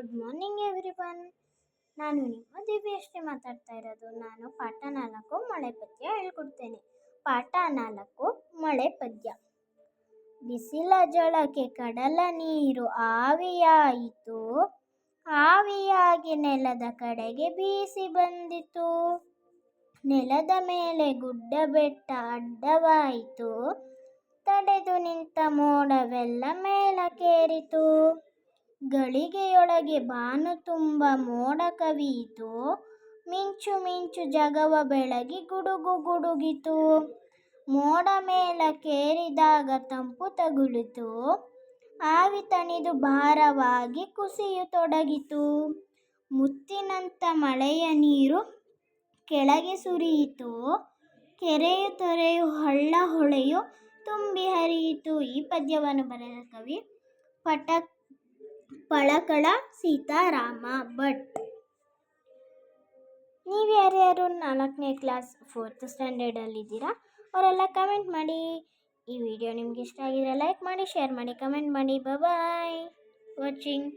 Good morning everyone. ನಾನು ನಿಮ್ಮ ದಿವ್ಯಶ್ರೀ ಮಾತಾಡ್ತಾ ಇರೋದು. ನಾನು ಪಾಠ 4 ಮಳೆ ಪದ್ಯ ಹೇಳ್ಕೊಡ್ತೇನೆ. ಪಾಠ 4 ಮಳೆ ಪದ್ಯ. ಬಿಸಿಲ ಜಳಕ್ಕೆ ಕಡಲ ನೀರು ಆವಿಯಾಯಿತು, ಆವಿಯಾಗಿ ನೆಲದ ಕಡೆಗೆ ಬೀಸಿ ಬಂದಿತು. ನೆಲದ ಮೇಲೆ ಗುಡ್ಡ ಬೆಟ್ಟ ಅಡ್ಡವಾಯಿತು, ತಡೆದು ನಿಂತ ಮೋಡವೆಲ್ಲ ಮೇಲಕ್ಕೇರಿತು. ಗಳಿಗೆಯೊಳಗೆ ಬಾನು ತುಂಬ ಮೋಡ ಕವಿಯಿತು, ಮಿಂಚು ಮಿಂಚು ಜಗವ ಬೆಳಗಿ ಗುಡುಗು ಗುಡುಗಿತು. ಮೋಡ ಮೇಲಕ್ಕೇರಿದಾಗ ತಂಪು ತಗುಲಿತು, ಆವಿ ತಣಿದು ಭಾರವಾಗಿ ಕುಸಿಯತೊಡಗಿತು. ಮುತ್ತಿನಂಥ ಮಳೆಯ ನೀರು ಕೆಳಗೆ ಸುರಿಯಿತು, ಕೆರೆಯು ತೊರೆಯು ಹಳ್ಳ ಹೊಳೆಯು ತುಂಬಿ ಹರಿಯಿತು. ಈ ಪದ್ಯವನ್ನು ಬರೆದ ಕವಿ ಪಳಕಳ ಸೀತಾರಾಮ ಭಟ್. ನೀವು ಯಾರ್ಯಾರು 4ನೇ ಕ್ಲಾಸ್ 4th ಸ್ಟ್ಯಾಂಡರ್ಡಲ್ಲಿದ್ದೀರಾ ಅವರೆಲ್ಲ ಕಮೆಂಟ್ ಮಾಡಿ. ಈ ವಿಡಿಯೋ ನಿಮ್ಗೆ ಇಷ್ಟ ಆಗಿದ್ರೆ ಲೈಕ್ ಮಾಡಿ, ಶೇರ್ ಮಾಡಿ, ಕಮೆಂಟ್ ಮಾಡಿ. ಬಾಯ್ ವಾಚಿಂಗ್.